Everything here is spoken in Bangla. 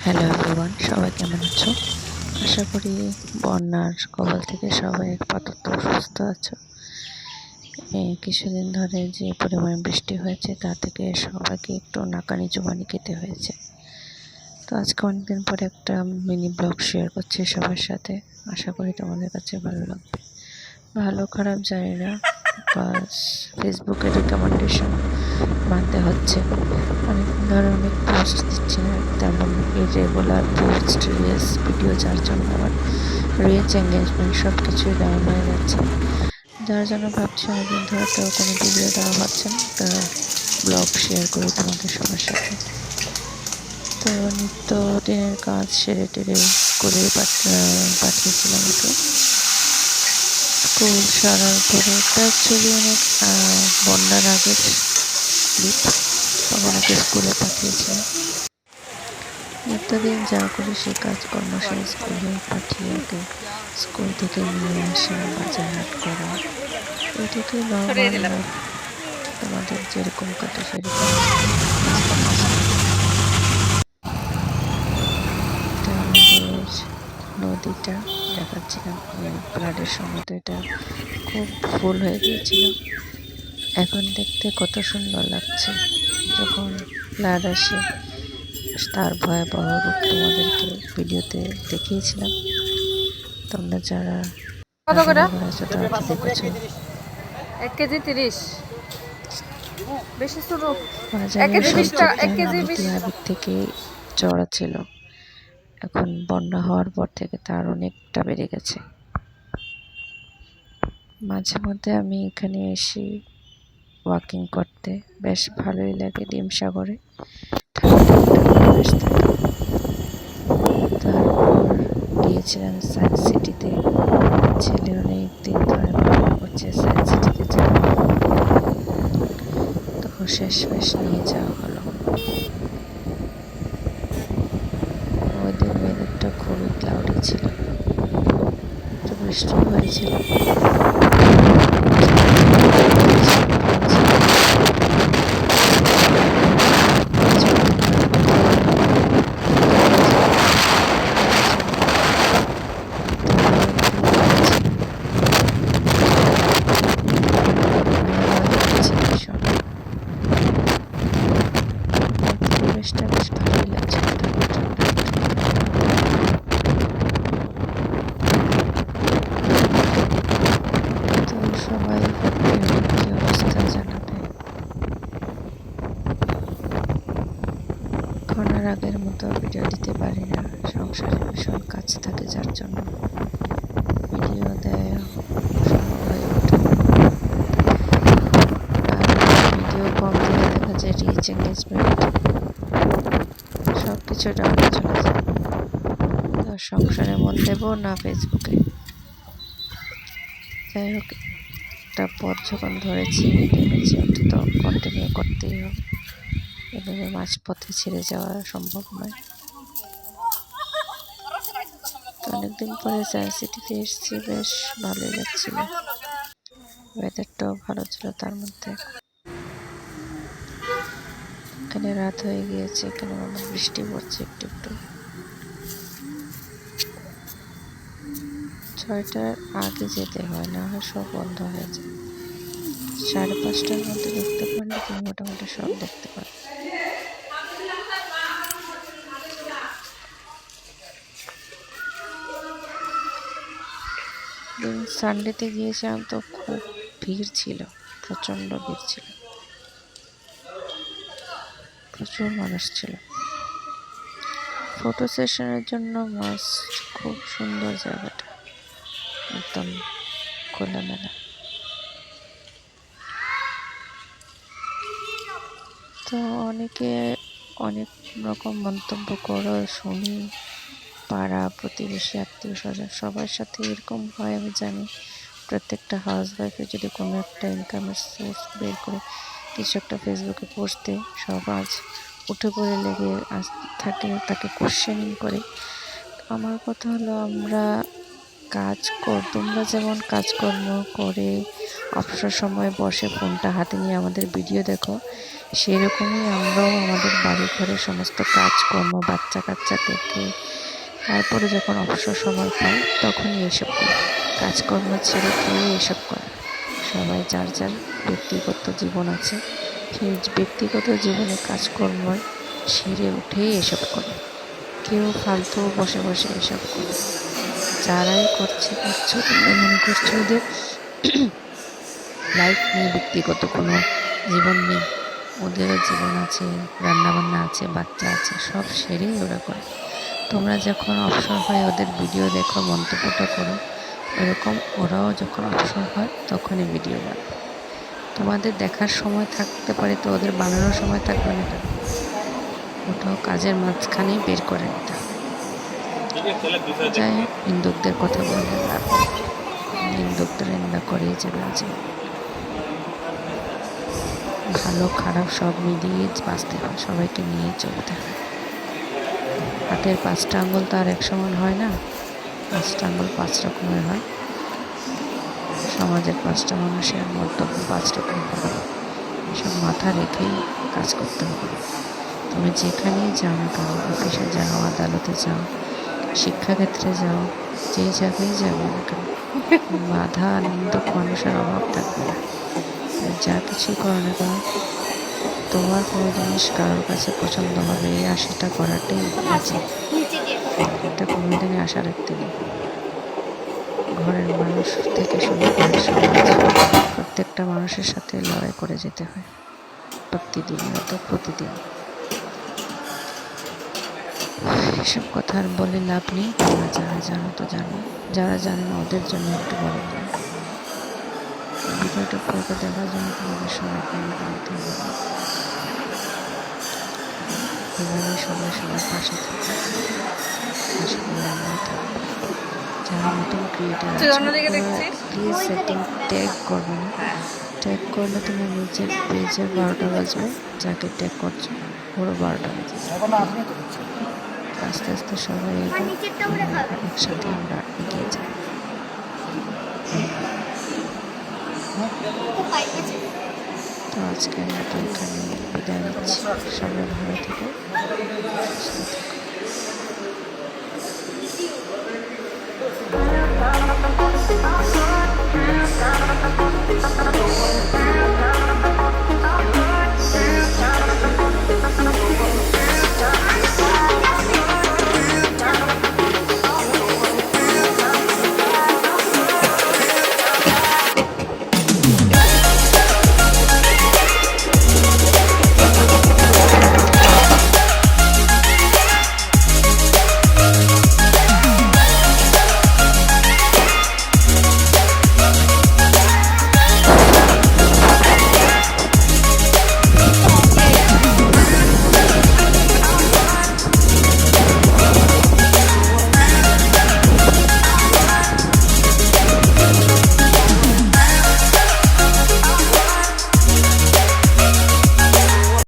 হ্যালো এভরিওয়ান, সবাই কেমন আছো? আশা করি বন্যার কবল থেকে সবাই আপাতত সুস্থ আছো। এই কিছুদিন ধরে যে পরিমাণ বৃষ্টি হয়েছে তা থেকে সবাইকে একটু নাকানি চুবানি খেতে হয়েছে। তো আজকে অনেকদিন পরে একটা মিনি ব্লগ শেয়ার করছি সবার সাথে। আশা করি তোমাদের কাছে ভালো লাগবে। ভালো খারাপ জানি না, বাস ফেসবুকের রিকমেন্ডেশন মানতে হচ্ছে। অনেকদিন ধরে অনেক পোস্ট দিচ্ছি না, তেমন ইরেগুলার পোস্ট, রিলস, ভিডিও, যার জন্য আমার রিচ এঙ্গেজমেন্ট সব কিছুই ডাউন হয়ে যাচ্ছে। যার জন্য ভাবছি অনেকদিন ধরে তো কোনো ভিডিও দেওয়া হচ্ছে না, তা ব্লগ শেয়ার করি তোমাদের সবার সাথে। তো নিত্য দিনের কাজ সেরে টেরে করে পাঠিয়েছিলাম ওকে স্কুল সারার পরে। এটা অ্যাকচুয়ালি অনেক বন্যার আগের ক্লিপ, তখন ওকে স্কুলে পাঠিয়েছিলাম। নিত্যদিন যা করি সেই কাজকর্ম সেই স্কুলে পাঠিয়ে ওকে স্কুল থেকে নিয়ে আসা, বাজার হাট করা, এটুকুই নর্মাল লাইফ। তোমাদের যেরকম কাটে সেরকম। এটা আমাদের নদীটা দেখাচ্ছিলাম, ফ্লাডের সময় তো এটা খুব ফুল হয়ে গিয়েছিল। এখন দেখতে কত সুন্দর লাগছে। যখন ফ্লাড আসে তার ভয়াবহ রূপ তোমাদেরকে ভিডিওতে দেখিয়েছিলাম। তোমরা যারা আছো তারা তো দেখেছো। 1 কেজি 30 বেশি ছোট। 1 বাজারে কেজি 20 সবজির টাকা, 1 দাম কেজি এমনিতেই 20। আগের থেকে চড়া ছিল, এখন বন্যা হওয়ার পর থেকে তার অনেকটা বেড়ে গেছে। মাঝে মধ্যে আমি এখানে এসে ওয়াকিং করতে বেশ ভালোই লাগে। ডিমসাগরে ঠান্ডা একটা পরিবেশ থাকে। তারপর গিয়েছিলাম সায়েন্স সিটিতে। ছেলে অনেক দিন ধরে বায়না করছে সায়েন্স সিটিতে যাওয়া, তো শেষমেশ নিয়ে যাওয়া হলো। ওই দিন ওয়েদারটা খুবই ক্লাউডি ছিল, একটু বৃষ্টি হয়েছিল। পরিবেশটা বেশ ভালোই লাগছিল। তো সবাই কি অবস্থা জানাবে। এখন আর আগের মতো ভিডিও দিতে পারি না, সংসারে ভীষণ কাজ থাকে যার জন্য ভিডিও দেওয়া সম্ভব হয়ে ওঠে। আর ভিডিও কম দিলে দেখা যায় রিচ এঙ্গেজমেন্ট সব কিছু ডাউনে চলে যায়। তো সংসারে মন দেবো না ফেসবুকে। যাই হোক, একটা পথ যখন ধরেছি ভেবেছি অন্তত কন্টিনিউ করতেই হবে, এভাবে মাঝপথে ছেড়ে যাওয়া সম্ভব নয়। তো অনেকদিন পরে সায়েন্স সিটিতে এসেছি, বেশ ভালোই লাগছিল। ওয়েদারটাও ভালো ছিল তার মধ্যে। এখানে রাত হয়ে গিয়েছে, এখানে আমার বৃষ্টি পড়ছে একটু একটু। 6টার আগে যেতে হয়, না হয় সব বন্ধ হয়ে যায়। 5:30টার মধ্যে ঢুকতে পারলে তুমি মোটামুটি সব দেখতে পারো। সানডেতে গিয়েছিলাম তো খুব ভিড় ছিল, প্রচণ্ড ভিড় ছিল, প্রচুর মানুষ ছিল। ফটো সেশনের জন্য মাস্ট, খুব সুন্দর জায়গাটা, একদম খোলামেলা। তো অনেকে অনেক রকম মন্তব্য করো শুনি, পাড়া প্রতিবেশী আত্মীয় স্বজন সবার সাথে এরকম হয় আমি জানি। প্রত্যেকটা হাউস ওয়াইফের যদি কোনো একটা ইনকামের সোর্স বের করে কিছু একটা ফেসবুকে পোস্ট দেয়, সমাজ উঠে পড়ে লেগে থাকে, তাকে কোশ্চেনিং করে। আমার কথা হলো, আমরা তোমরা যেমন কাজকর্ম করে অবসর সময় বসে ফোনটা হাতে নিয়ে আমাদের ভিডিও দেখো, সেরকমই আমরাও আমাদের বাড়ি ঘরে সমস্ত কাজকর্ম বাচ্চা কাচ্চা দেখে তারপরে যখন অবসর সময় পাই তখনই এসব করি। কাজকর্ম ছেড়ে কেউ এসব করে না। সবাই যার যার ব্যক্তিগত জীবন আছে, সেই ব্যক্তিগত জীবনে কাজকর্ম সেরে উঠেই এসব করে। কেউ ফালতু বসে বসে এসব করে। যারাই করছো তোমরা মনে করছো ওদের লাইফ নিয়ে ব্যক্তিগত কোনো জীবন নেই। ওদেরও জীবন আছে, রান্নাবান্না আছে, বাচ্চা আছে, সব সেরেই ওরা করে। তোমরা যখন অবসর হয় ওদের ভিডিও দেখো, মন্তব্যটা করো, ওরকম ওরাও যখন অবসর হয় তখনই ভিডিও বানায়। তোমাদের দেখার সময় থাকতে পারে, তো ওদের বানানোর সময় থাকবে না কেন? ওটাও কাজের মাঝখানেই বের করে নিতে হবে। যাই হোক, নিন্দুকদের কথা বললে লাভ নেই। নিন্দুকদের নিন্দা করেই যাবে আজীবন। ভালো খারাপ সব মিলিয়ে বাঁচতে হয়, সবাইকে নিয়ে চলতে হয়। হাতের 5টা আঙ্গুল তো আর এক সমান হয় না, 5টা আঙ্গুল 5 রকমের হয়। সমাজের 5টা মানুষের মন্তব্য 5 রকম হবে। এসব মাথা রেখেই কাজ করতে হবে। তুমি যেখানেই যাও না কেন, অফিসে যাও, আদালতে যাও, শিক্ষাক্ষেত্রে যাও, যেই জায়গায় যাবে না কেন, বাধা নিন্দুক মানুষের অভাব থাকবে না। যা কিছুই করো না কেন, তোমার কোনো জিনিস কারোর কাছে পছন্দ হবে এই আশাটা করাটাই আছে। এটা কোনোদিনই আশা রাখতে নেই। ঘরের মানুষ থেকে শুরু করে সমাজ, প্রত্যেকটা মানুষের সাথে লড়াই করে যেতে হয় প্রতিদিন, প্রতিদিন। এসব কথা আর বলে লাভ নেই। তোমরা যারা জানো তো জানো, যারা জানে না ওদের জন্য একটু বলে দিলাম। ভিডিওটা পুরো দেখার জন্য তোমাদের সবাইকে অনুরোধ করব। এভাবে সবাই সবার পাশে থাকে, পাশে করে আমরাও থাকবো। যারা নতুন ক্রিয়েটার আছে প্লিজ একদম ট্যাগ করবে না। ট্যাগ করলে তোমার নিজের পেজের 12টা বাজবে, যাকে ট্যাগ করছো ওরও 12টা বাজবে। আস্তে আস্তে সবাই একসাথে আমরা এগিয়ে যাই। তো আজকের মতো এখানে বিদায় নিচ্ছি। সবাই ভালো থেকো।